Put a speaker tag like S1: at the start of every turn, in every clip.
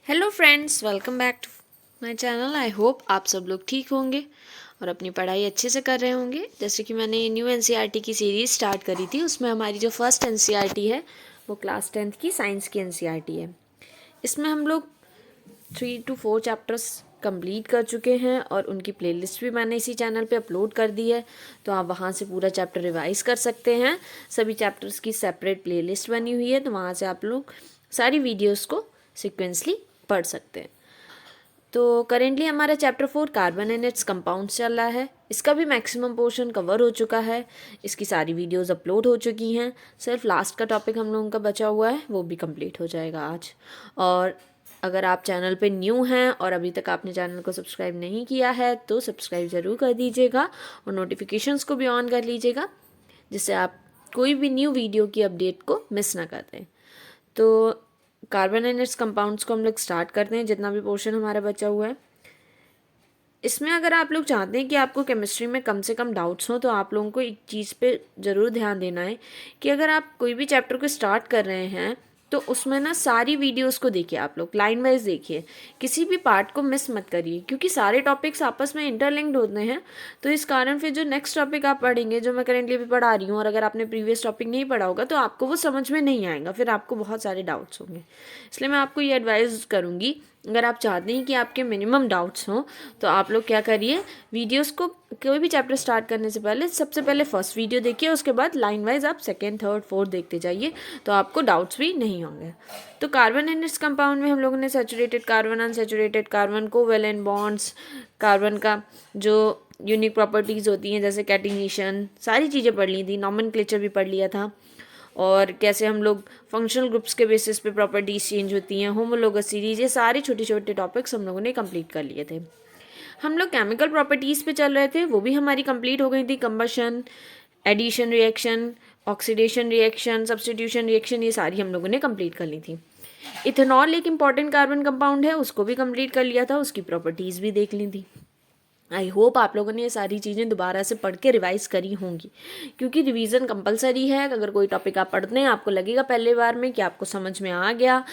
S1: Hello friends, welcome back to my channel. I hope आप सब लोग ठीक होंगे और अपनी पढ़ाई अच्छे से कर रहे होंगे। जैसे कि मैंने न्यू एनसीईआरटी की सीरीज़ स्टार्ट करी थी, उसमें हमारी जो फर्स्ट एनसीईआरटी है वो क्लास 10th की साइंस की एनसीईआरटी है। इसमें हम लोग 3 to 4 चैप्टर्स कंप्लीट कर चुके हैं और उनकी प्लेलिस्ट भी मैंने इसी चैनल पे अपलोड कर दी है, तो आप वहाँ से पूरा चैप्टर रिवाइज कर सकते हैं। सभी चैप्टर्स की सेपरेट प्लेलिस्ट बनी हुई है, तो वहाँ से आप लोग सारी वीडियोस को सिक्वेंसली पढ़ सकते हैं। तो करेंटली हमारा chapter 4 carbon and it's compounds चल रहा है। इसका भी मैक्सिमम पोर्शन कवर हो चुका है, इसकी सारी वीडियोस अपलोड हो चुकी हैं। सिर्फ लास्ट का टॉपिक हम लोगों का बचा हुआ है, वो भी कंप्लीट हो जाएगा आज। और अगर आप चैनल पे न्यू हैं और अभी तक आपने चैनल को सब्सक्राइब नहीं किया है तो सब्सक्राइब ज़रूर कर दीजिएगा और नोटिफिकेशंस को भी ऑन कर लीजिएगा, जिससे आप कोई भी न्यू वीडियो की अपडेट को मिस ना कर दें। तो कार्बन एंड इट्स कंपाउंड्स को हम लोग स्टार्ट करते हैं, जितना भी पोर्शन हमारा बचा हुआ है। इसमें अगर आप लोग चाहते हैं कि आपको केमिस्ट्री में कम से कम डाउट्स हो, तो आप लोगों को एक चीज़ पे ज़रूर ध्यान देना है कि अगर आप कोई भी चैप्टर को स्टार्ट कर रहे हैं तो उसमें ना सारी वीडियोस को देखिए, आप लोग लाइन वाइज देखिए, किसी भी पार्ट को मिस मत करिए, क्योंकि सारे टॉपिक्स आपस में इंटरलिंक्ड होते हैं। तो इस कारण फिर जो नेक्स्ट टॉपिक आप पढ़ेंगे, जो मैं करेंटली भी पढ़ा रही हूँ, और अगर आपने प्रीवियस टॉपिक नहीं पढ़ा होगा तो आपको वो समझ में नहीं आएगा, फिर आपको बहुत सारे डाउट्स होंगे। इसलिए मैं आपको ये एडवाइस करूँगी, अगर आप चाहते हैं कि आपके मिनिमम डाउट्स हों तो आप लोग क्या करिए, वीडियोस को कोई भी चैप्टर स्टार्ट करने से पहले सबसे पहले फर्स्ट वीडियो देखिए, उसके बाद लाइन वाइज आप सेकेंड, थर्ड, फोर्थ देखते जाइए, तो आपको डाउट्स भी नहीं होंगे। तो कार्बन एंड इट्स कंपाउंड में हम लोगों ने saturated carbon, unsaturated carbon, covalent bonds, carbon का जो यूनिक प्रॉपर्टीज़ होती हैं जैसे कैटिनेशन, सारी चीज़ें पढ़ ली थी। नॉमेनक्लेचर भी पढ़ लिया था, और कैसे हम लोग फंक्शनल ग्रुप्स के बेसिस पे प्रॉपर्टीज चेंज होती हैं, होमोलोगस सीरीज, ये सारे छोटे छोटे टॉपिक्स हम लोगों ने कंप्लीट कर लिए थे। हम लोग केमिकल प्रॉपर्टीज़ पे चल रहे थे, वो भी हमारी कंप्लीट हो गई थी। Combustion, addition reaction, oxidation reaction, substitution reaction, ये सारी हम लोगों ने कंप्लीट कर ली थी। इथेनॉल एक इंपॉर्टेंट कार्बन कंपाउंड है, उसको भी कंप्लीट कर लिया था, उसकी प्रॉपर्टीज़ भी देख ली थी। आई होप आप लोगों ने ये सारी चीज़ें दोबारा से पढ़ के रिवाइज करी होंगी, क्योंकि रिवीजन कंपलसरी है। अगर कोई टॉपिक आप पढ़ते हैं, आपको लगेगा पहले बार में कि आपको समझ में आ गया,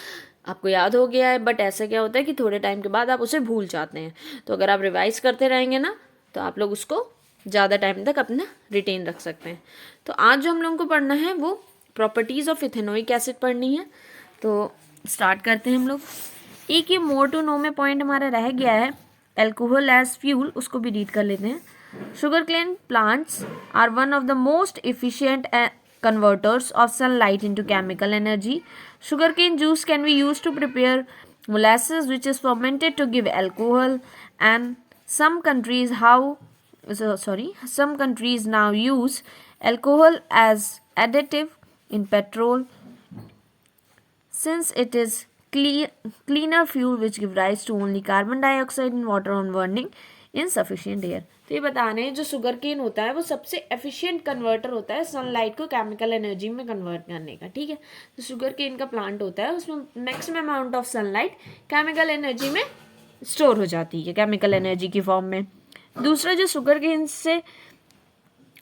S1: आपको याद हो गया है, बट ऐसा क्या होता है कि थोड़े टाइम के बाद आप उसे भूल जाते हैं। तो अगर आप रिवाइज करते रहेंगे ना, तो आप लोग उसको ज़्यादा टाइम तक अपना रिटेन रख सकते हैं। तो आज जो हम लोगों को पढ़ना है वो प्रॉपर्टीज़ ऑफ इथेनोइक एसिड पढ़नी है। तो स्टार्ट करते हैं हम लोग। एक ये मोर टू नो में पॉइंट हमारा रह गया है, एल्कोहल एज फ्यूल, उसको भी रीड कर लेते हैं। Sugarcane plants are one of the most efficient converters of sunlight into chemical energy. Sugarcane juice can be used to prepare molasses, which is fermented to give alcohol. And some countries some countries now use alcohol as additive in petrol, since it is cleaner fuel which give rise to only carbon dioxide and water on burning in sufficient air. तो ये बता रहे हैं जो sugar cane होता है वो सबसे एफिशिएंट कन्वर्टर होता है सनलाइट को केमिकल एनर्जी में कन्वर्ट करने का। ठीक है, तो शुगर केन का प्लांट होता है, उसमें maximum amount of sunlight chemical energy में स्टोर हो जाती है, केमिकल एनर्जी की फॉर्म में। दूसरा, जो शुगर केन से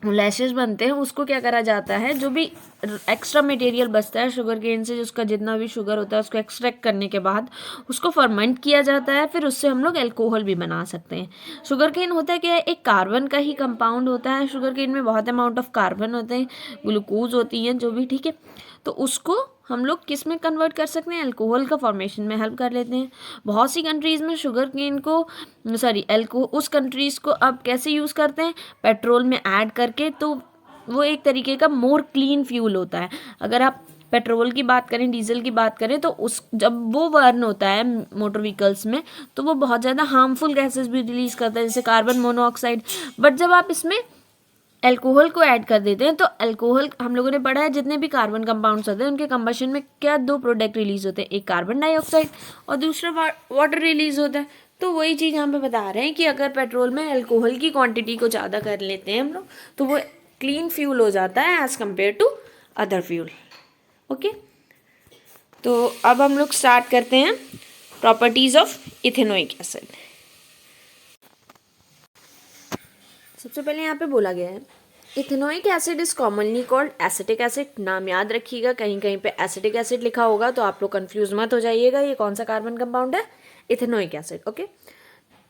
S1: मोलेसेस बनते हैं, उसको क्या करा जाता है, जो भी एक्स्ट्रा मटेरियल बचता है शुगर केन से, जिसका जितना भी शुगर होता है उसको एक्सट्रैक्ट करने के बाद उसको फर्मेंट किया जाता है, फिर उससे हम लोग अल्कोहल भी बना सकते हैं। शुगर केन होता है क्या है, एक कार्बन का ही कंपाउंड होता है। शुगर केन में बहुत अमाउंट ऑफ कार्बन होते हैं, ग्लूकोज होती हैं जो भी, ठीक है। तो उसको हम लोग किस में कन्वर्ट कर सकते हैं, अल्कोहल का फॉर्मेशन में हेल्प कर लेते हैं। बहुत सी कंट्रीज़ में शुगर केन को उस कंट्रीज़ को अब कैसे यूज़ करते हैं, पेट्रोल में ऐड करके, तो वो एक तरीके का मोर क्लीन फ्यूल होता है। अगर आप पेट्रोल की बात करें, डीजल की बात करें, तो जब वो बर्न होता है मोटर व्हीकल्स में, तो वो बहुत ज़्यादा हार्मफुल गैसेस भी रिलीज़ करता है, जैसे कार्बन मोनोऑक्साइड। बट जब आप इसमें अल्कोहल को ऐड कर देते हैं, तो अल्कोहल, हम लोगों ने पढ़ा है, जितने भी कार्बन कंपाउंड्स होते हैं उनके कंबशन में क्या दो प्रोडक्ट रिलीज होते हैं, एक कार्बन डाइऑक्साइड और दूसरा वाटर रिलीज होता है। तो वही चीज़ यहाँ पे बता रहे हैं कि अगर पेट्रोल में अल्कोहल की क्वांटिटी को ज़्यादा कर लेते हैं हम लोग, तो वो क्लीन फ्यूल हो जाता है as compare to other fuel. Okay, तो अब हम लोग स्टार्ट करते हैं प्रॉपर्टीज़ ऑफ इथेनोइक एसिड। सबसे पहले यहाँ पे बोला गया है ethanoic acid is commonly called acetic acid, नाम याद रखिएगा, कहीं कहीं पे एसिटिक एसिड लिखा होगा तो आप लोग कंफ्यूज मत हो जाइएगा, ये कौन सा कार्बन कंपाउंड है, ethanoic acid, okay.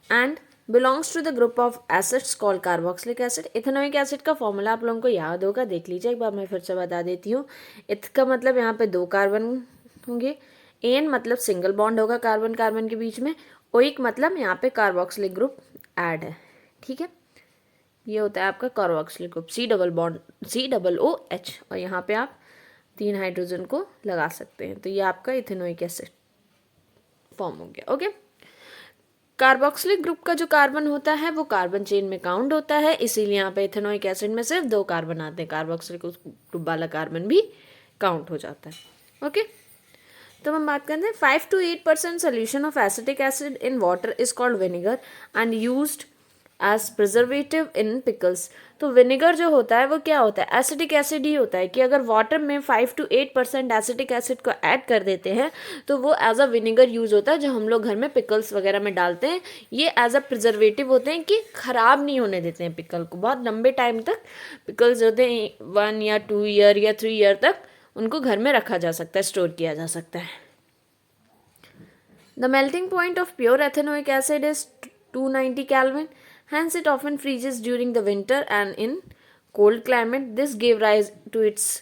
S1: And belongs to the group of acids called carboxylic acid. Ethanoic acid का फॉर्मूला आप लोगों को याद होगा, देख लीजिए एक बार, मैं फिर से बता देती हूँ। इथ का मतलब यहाँ पे 2 कार्बन होंगे, एन मतलब सिंगल बॉन्ड होगा कार्बन कार्बन के बीच में, ओइक मतलब यहाँ पे कार्बोक्सिलिक ग्रुप ऐड है, ठीक है। ये होता है आपका कार्बोक्सिलिक ग्रुप, COOH, और यहाँ पे आप 3 हाइड्रोजन को लगा सकते हैं, तो ये आपका इथेनोइक एसिड फॉर्म हो गया, ओके। कार्बोक्सिलिक ग्रुप का जो कार्बन होता है वो कार्बन चेन में काउंट होता है, इसीलिए यहाँ पे इथेनोइक एसिड में सिर्फ 2 कार्बन आते हैं, कार्बोक्सिलिक ग्रुप वाला कार्बन भी काउंट हो जाता है, ओके। तो हम बात करते हैं 5 to 8% solution of acetic acid in water is called vinegar and used as preservative in pickles. तो विनेगर जो होता है वो क्या होता है, एसिटिक एसिड ही होता है, कि अगर वाटर में 5 to 8% एसिटिक एसिड को ऐड कर देते हैं तो वो एज अ विनेगर यूज होता है, जो हम लोग घर में पिकल्स वगैरह में डालते हैं। ये एज अ प्रिजर्वेटिव होते हैं कि ख़राब नहीं होने देते हैं पिकल को, बहुत लंबे टाइम तक पिकल्स होते हैं, 1 या 2 ईयर या 3 ईयर तक उनको घर में रखा जा सकता है, स्टोर किया जा सकता है। The melting point of pure ethanoic acid is 290 Kelvin. Hence, it often freezes during the winter, and in cold climate, this gave rise to its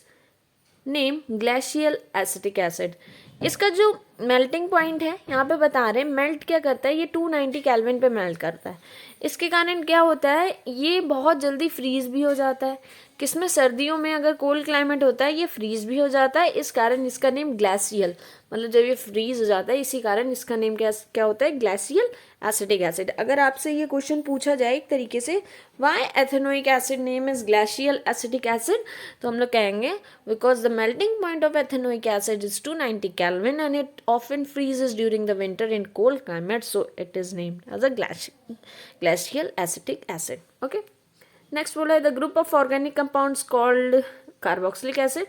S1: name glacial acetic acid. इसका जो मेल्टिंग पॉइंट है यहाँ पे बता रहे हैं, melt क्या करता है, ये 290 केल्विन पे मेल्ट करता है। इसके कारण क्या होता है, ये बहुत जल्दी फ्रीज भी हो जाता है। किसमें, सर्दियों में अगर कोल्ड क्लाइमेट होता है ये फ्रीज भी हो जाता है, इस कारण इसका नेम ग्लेशियल, मतलब जब ये फ्रीज हो जाता है इसी कारण इसका नेम क्या होता है, ग्लेशियल एसिटिक एसिड। अगर आपसे ये क्वेश्चन पूछा जाए एक तरीके से, why ethanoic acid name is glacial acetic acid, तो हम लोग कहेंगे because the melting point of ethanoic acid is 290 Kelvin and it often freezes during the winter in cold climate, so it is named as a glacial acetic acid, okay. Next बोला है, the group of organic compounds called carboxylic acid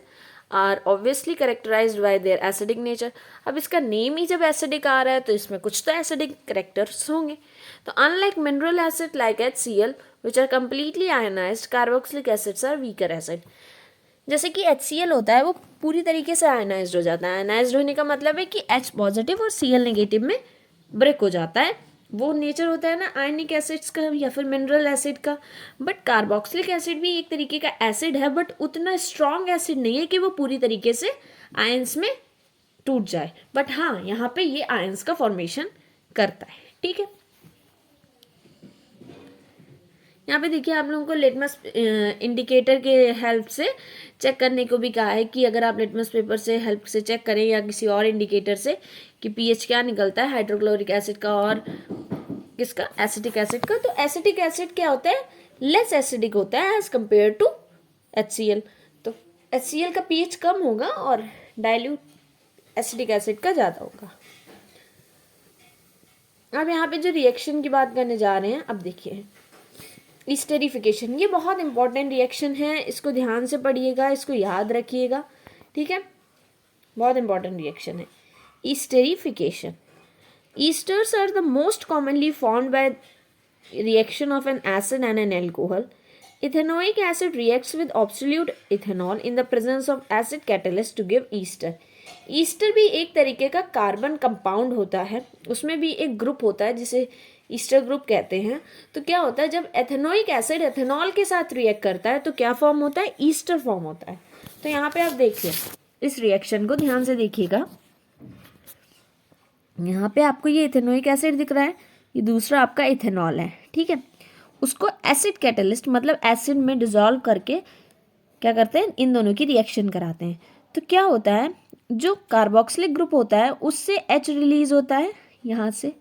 S1: are obviously characterized by their acidic nature. अब इसका name ही जब acidic आ रहा है तो इसमें कुछ तो एसिडिक करेक्टर्स होंगे। तो unlike mineral acid like HCl which are completely ionized, carboxylic acids are weaker acid. जैसे कि HCl होता है वो पूरी तरीके से आयनाइज्ड हो जाता है, आयनाइज्ड होने का मतलब है कि H पॉजिटिव और Cl नेगेटिव में ब्रेक हो जाता है, वो नेचर होता है ना आयनिक एसिड्स का या फिर मिनरल एसिड का। बट कार्बोक्सिलिक एसिड भी एक तरीके का एसिड है, बट उतना स्ट्रॉन्ग एसिड नहीं है कि वो पूरी तरीके से आयंस में टूट जाए, बट हाँ यहाँ पे ये आयंस का फॉर्मेशन करता है, ठीक है। यहाँ पे देखिए आप लोगों को लिटमस इंडिकेटर के हेल्प से चेक करने को भी कहा है कि अगर आप लिटमस पेपर से हेल्प से चेक करें या किसी और इंडिकेटर से कि पीएच क्या निकलता है हाइड्रोक्लोरिक एसिड का और किसका, एसिटिक एसिड का। तो एसिटिक एसिड क्या होता है, लेस एसिडिक होता है एज कम्पेयर टू HCl। तो HCl का पीएच कम होगा और डाइल्यूट एसिटिक एसिड का ज़्यादा होगा। अब यहाँ पे जो रिएक्शन की बात करने जा रहे हैं, अब देखिए ईस्टेरिफिकेशन, ये बहुत इंपॉर्टेंट रिएक्शन है, इसको ध्यान से पढ़िएगा, इसको याद रखिएगा, ठीक है, बहुत इंपॉर्टेंट रिएक्शन है esterification. Esters are the most commonly formed by reaction of an acid and an alcohol. Ethanoic acid reacts with absolute ethanol in the presence of acid catalyst to give ester. Ester भी एक तरीके का carbon compound होता है, उसमें भी एक group होता है जिसे ईस्टर ग्रुप कहते हैं। तो क्या होता है, जब एथेनोइक एसिड एथेनॉल के साथ रिएक्ट करता है तो क्या फॉर्म होता है, ईस्टर फॉर्म होता है। तो यहाँ पे आप देखिए इस रिएक्शन को ध्यान से देखिएगा, यहाँ पे आपको ये इथेनोइक एसिड दिख रहा है, ये दूसरा आपका इथेनॉल है, ठीक है। उसको एसिड कैटलिस्ट मतलब एसिड में डिजोल्व करके क्या करते हैं, इन दोनों की रिएक्शन कराते हैं। तो क्या होता है, जो कार्बोक्सिलिक ग्रुप होता है उससे H रिलीज होता है यहाँ से,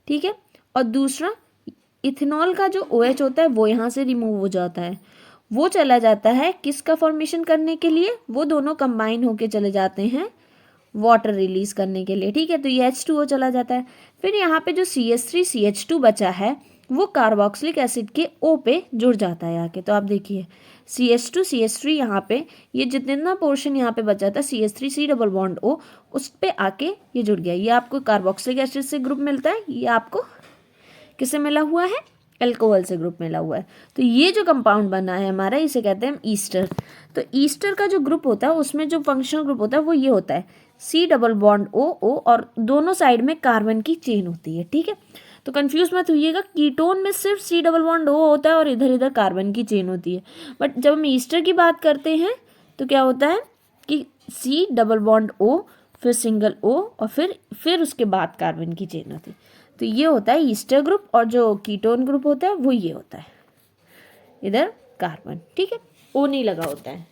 S1: ठीक है, और दूसरा इथेनॉल का जो OH होता है वो यहाँ से रिमूव हो जाता है, वो चला जाता है किसका फॉर्मेशन करने के लिए, वो दोनों कंबाइन होके चले जाते हैं वाटर रिलीज करने के लिए, ठीक है। तो ये H2O चला जाता है। फिर यहाँ पे जो CH3CH2 बचा है वो कार्बोक्सिलिक एसिड के O पे जुड़ जाता है आके। तो आप देखिए CH2CH3 यहाँ पे ये जितना पोर्शन यहाँ पे बचा था CH3C डबल बॉन्ड O उस पे आके ये जुड़ गया। ये आपको कार्बोक्सिलिक एसिड से ग्रुप मिलता है, ये आपको किससे मिला हुआ है, अल्कोहल से ग्रुप मिला हुआ है। तो ये जो कंपाउंड बना है हमारा, इसे कहते हैं हम ईस्टर। तो ईस्टर का जो ग्रुप होता है उसमें जो फंक्शनल ग्रुप होता है वो ये होता है C डबल बॉन्ड O और दोनों साइड में कार्बन की चेन होती है। ठीक है, तो कंफ्यूज मत होइएगा, कीटोन में सिर्फ C डबल बॉन्ड O होता है और इधर इधर कार्बन की चेन होती है। बट जब हम ईस्टर की बात करते हैं तो क्या होता है कि C डबल बॉन्ड O, फिर सिंगल O और फिर उसके बाद कार्बन की चेन होती है। तो ये होता है ईस्टर ग्रुप, और जो कीटोन ग्रुप होता है वो ये होता है, इधर कार्बन। ठीक है, O नहीं लगा होता है।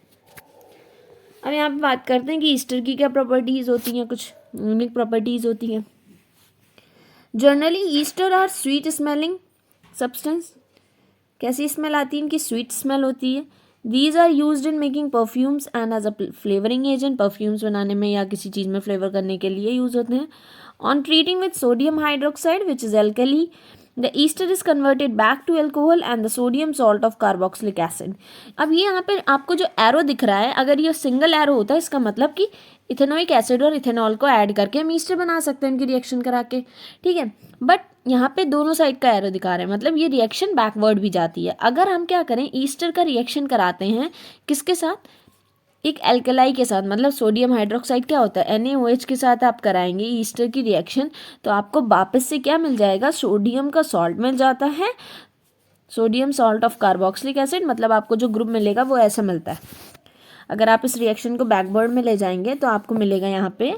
S1: अब यहाँ पे बात करते हैं कि ईस्टर की क्या प्रॉपर्टीज़ होती हैं, कुछ यूनिक प्रॉपर्टीज़ होती हैं। Generally ester are sweet smelling substance. कैसी स्मेल आती है इनकी? स्वीट स्मेल होती है। These are used in making perfumes and as a flavouring agent. Perfumes बनाने में या किसी चीज़ में फ्लेवर करने के लिए यूज़ होते हैं। On treating with sodium hydroxide which is alkali, the ester is converted back to alcohol and the sodium salt of carboxylic acid. अब ये यहाँ पे आपको जो एरो दिख रहा है, अगर ये सिंगल एरो होता है इसका मतलब कि इथेनोइक एसिड और इथेनॉल को ऐड करके हम ईस्टर बना सकते हैं इनकी रिएक्शन करा के। ठीक है, बट यहाँ पे दोनों साइड का एरो दिखा रहे हैं, मतलब ये रिएक्शन बैकवर्ड भी जाती है। अगर हम क्या करें, ईस्टर का रिएक्शन कराते हैं किसके साथ? एक एल्कलाई के साथ, मतलब सोडियम हाइड्रोक्साइड क्या होता है NaOH के साथ आप कराएंगे ईस्टर की रिएक्शन, तो आपको वापस से क्या मिल जाएगा? सोडियम का सॉल्ट मिल जाता है, sodium salt of carboxylic acid. मतलब आपको जो ग्रुप मिलेगा वो ऐसा मिलता है। अगर आप इस रिएक्शन को बैकवर्ड में ले जाएंगे तो आपको मिलेगा यहाँ पे,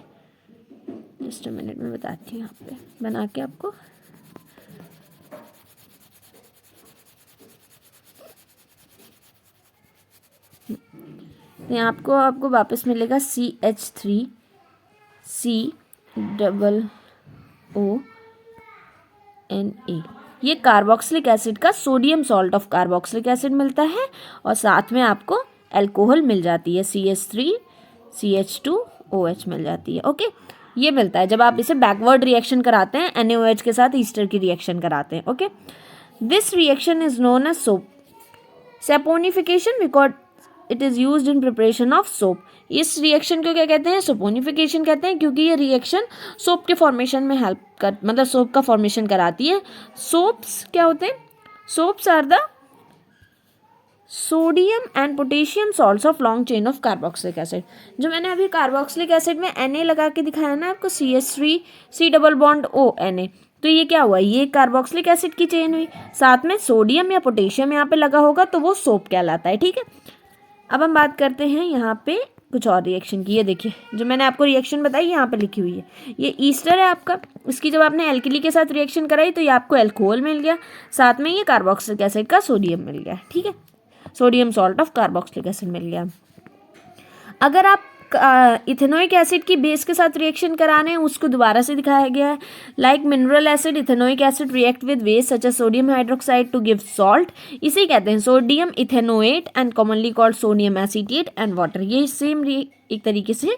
S1: जस्ट मिनट में बताती हूँ यहाँ पे बना के आपको। तो आपको वापस मिलेगा CH3 COONA। ये कार्बोक्सिलिक एसिड का sodium salt of carboxylic acid मिलता है, और साथ में आपको अल्कोहल मिल जाती है, CH3 CH2OH मिल जाती है। ओके, ये मिलता है जब आप इसे बैकवर्ड रिएक्शन कराते हैं, NaOH के साथ ईस्टर की रिएक्शन कराते हैं। Okay, this reaction is known as soap saponification because it is used in preparation of soap. इस रिएक्शन को क्या कहते हैं? सोपोनिफिकेशन कहते हैं, क्योंकि ये रिएक्शन सोप के फॉर्मेशन में हेल्प कर, मतलब सोप का फॉर्मेशन कराती है। सोप्स क्या होते हैं? Soaps are the sodium and potassium salts of long chain of carboxylic acid. जो मैंने अभी कार्बोक्सिलिक एसिड में Na लगा के दिखाया ना आपको, CH3 C double bond O Na, तो ये क्या हुआ? ये कार्बोक्सिलिक एसिड की चेन हुई, साथ में सोडियम या पोटेशियम यहाँ पे लगा होगा तो वो सोप कहलाता है। ठीक है, अब हम बात करते हैं यहाँ पे कुछ और रिएक्शन की। ये देखिए जो मैंने आपको रिएक्शन बताई यहाँ पे लिखी हुई है, ये ईस्टर है आपका। इसकी जब आपने एल्कली के साथ रिएक्शन कराई तो ये आपको अल्कोहल मिल गया, साथ में ये कार्बोक्सिलिक एसिड का सोडियम मिल गया। ठीक है, sodium salt of carboxylic acid मिल गया। अगर आप इथेनोइक एसिड की बेस के साथ रिएक्शन कराने हैं, उसको दोबारा से दिखाया गया है। Like mineral acid, ethanoic acid react with वेस्ट such as sodium hydroxide to give salt. इसे कहते हैं sodium ethanoate and commonly called sodium acetate and water. ये सेम एक तरीके से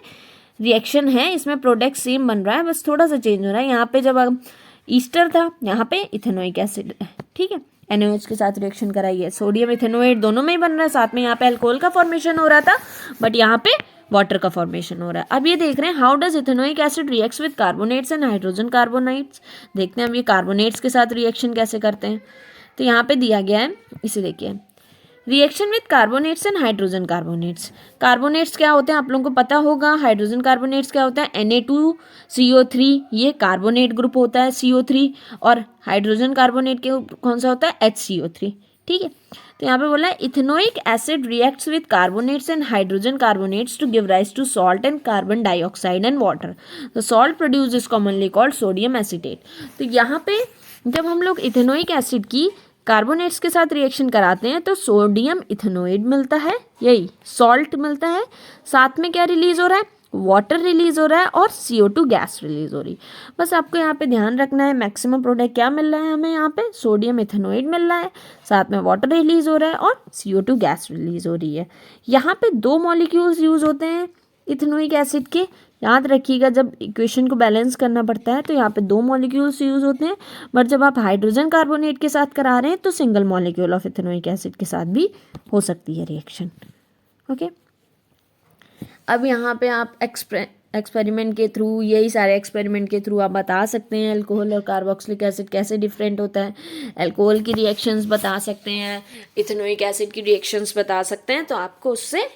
S1: रिएक्शन है, इसमें प्रोडक्ट सेम बन रहा है, बस थोड़ा सा चेंज हो रहा है। यहाँ पे जब ईस्टर था, यहाँ पे इथेनोइक एसिड है। ठीक है, NaOH के साथ रिएक्शन कराइए, सोडियम इथेनोएट दोनों में ही बन रहा है, साथ में यहाँ पे अल्कोहल का फॉर्मेशन हो रहा था, बट यहाँ पे वाटर का फॉर्मेशन हो रहा है। अब ये देख रहे हैं how does ethanoic acid reacts with carbonates and hydrogen carbonates. देखते हैं अब ये कार्बोनेट्स के साथ रिएक्शन कैसे करते हैं। तो यहाँ पे दिया गया है, इसे देखिए, reaction with carbonates and hydrogen carbonates. Carbonates क्या होते हैं आप लोगों को पता होगा, हाइड्रोजन कार्बोनेट्स क्या होता है? Na2CO3, ये कार्बोनेट ग्रुप होता है CO3, और हाइड्रोजन कार्बोनेट के कौन सा होता है? HCO3। ठीक है, तो यहाँ पे बोला है ethanoic acid reacts with carbonates and hydrogen carbonates to give rise to salt and carbon dioxide and water. The salt produce is commonly called sodium acetate. तो यहाँ पे जब हम लोग इथेनोइक एसिड की कार्बोनेट्स के साथ रिएक्शन कराते हैं तो सोडियम इथेनोएट मिलता है, यही सॉल्ट मिलता है, साथ में क्या रिलीज हो रहा है? वाटर रिलीज हो रहा है और CO2 गैस रिलीज हो रही है। बस आपको यहाँ पे ध्यान रखना है मैक्सिमम प्रोडक्ट क्या मिल रहा है हमें, यहाँ पे सोडियम इथेनोएट मिल रहा है, साथ में वाटर रिलीज हो रहा है और CO2 गैस रिलीज हो रही है। यहाँ पे 2 मॉलिक्यूल्स यूज होते हैं इथेनोइक एसिड के, याद रखिएगा जब इक्वेशन को बैलेंस करना पड़ता है तो यहाँ पे 2 मॉलिक्यूल्स यूज होते हैं, बट जब आप हाइड्रोजन कार्बोनेट के साथ करा रहे हैं तो single molecule of ethanoic acid के साथ भी हो सकती है रिएक्शन। ओके, अब यहाँ पे आप एक्सपेरिमेंट के थ्रू, यही सारे एक्सपेरिमेंट के थ्रू आप बता सकते हैं अल्कोहल और कार्बोक्सिलिक एसिड कैसे डिफरेंट होता है। अल्कोहल की रिएक्शंस बता सकते हैं, इथेनोइक एसिड की रिएक्शंस बता सकते हैं। तो आपको उससे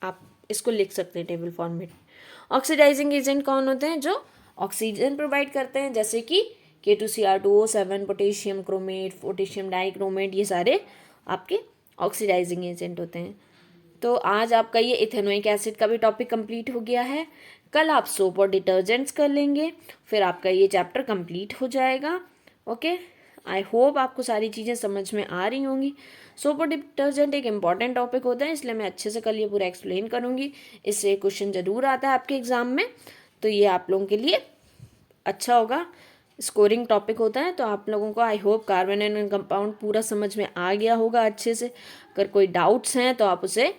S1: आप इसको लिख सकते हैं टेबल फॉर्मेट। ऑक्सीडाइजिंग एजेंट कौन होते हैं? जो ऑक्सीजन प्रोवाइड करते हैं, जैसे कि K2Cr2O7, potassium chromate, potassium dichromate, ये सारे आपके ऑक्सीडाइजिंग एजेंट होते हैं। तो आज आपका ये इथेनोइक एसिड का भी टॉपिक कंप्लीट हो गया है। कल आप सोप और डिटर्जेंट्स कर लेंगे, फिर आपका ये चैप्टर कंप्लीट हो जाएगा। ओके, आई होप आपको सारी चीज़ें समझ में आ रही होंगी। सोप और डिटर्जेंट एक इम्पॉर्टेंट टॉपिक होता है, इसलिए मैं अच्छे से कल ये पूरा एक्सप्लेन करूँगी। इससे क्वेश्चन ज़रूर आता है आपके एग्ज़ाम में, तो ये आप लोगों के लिए अच्छा होगा। स्कोरिंग टॉपिक होता है, तो आप लोगों को I hope carbon and compound पूरा समझ में आ गया होगा अच्छे से। अगर कोई डाउट्स हैं तो आप उसे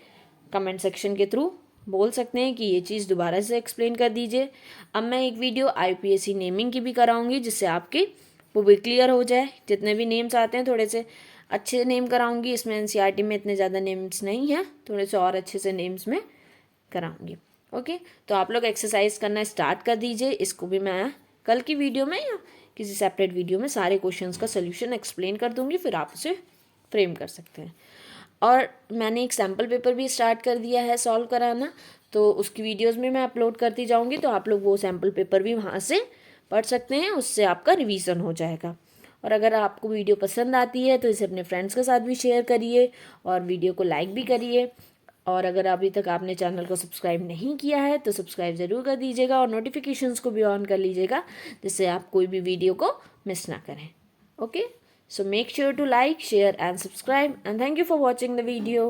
S1: कमेंट सेक्शन के थ्रू बोल सकते हैं कि ये चीज़ दोबारा से एक्सप्लेन कर दीजिए। अब मैं एक वीडियो IUPAC नेमिंग की भी कराऊंगी, जिससे आपकी वो भी क्लियर हो जाए। जितने भी नेम्स आते हैं थोड़े से अच्छे नेम कराऊंगी। इसमें NCERT में इतने ज़्यादा नेम्स नहीं हैं, थोड़े से और अच्छे से नेम्स में कराऊंगी। ओके, तो आप लोग एक्सरसाइज करना स्टार्ट कर दीजिए। इसको भी मैं कल की वीडियो में या किसी सेपरेट वीडियो में सारे क्वेश्चंस का सोल्यूशन एक्सप्लेन कर दूंगी, फिर आप उसे फ्रेम कर सकते हैं। और मैंने एक सैम्पल पेपर भी स्टार्ट कर दिया है सॉल्व कराना, तो उसकी वीडियोस में मैं अपलोड करती जाऊंगी, तो आप लोग वो सैम्पल पेपर भी वहाँ से पढ़ सकते हैं, उससे आपका रिवीजन हो जाएगा। और अगर आपको वीडियो पसंद आती है तो इसे अपने फ्रेंड्स के साथ भी शेयर करिए और वीडियो को लाइक भी करिए। और अगर अभी तक आपने चैनल को सब्सक्राइब नहीं किया है तो सब्सक्राइब ज़रूर कर दीजिएगा और नोटिफिकेशंस को भी ऑन कर लीजिएगा, जिससे आप कोई भी वीडियो को मिस ना करें। Okay, so make sure to like, share and subscribe, and thank you for watching the video.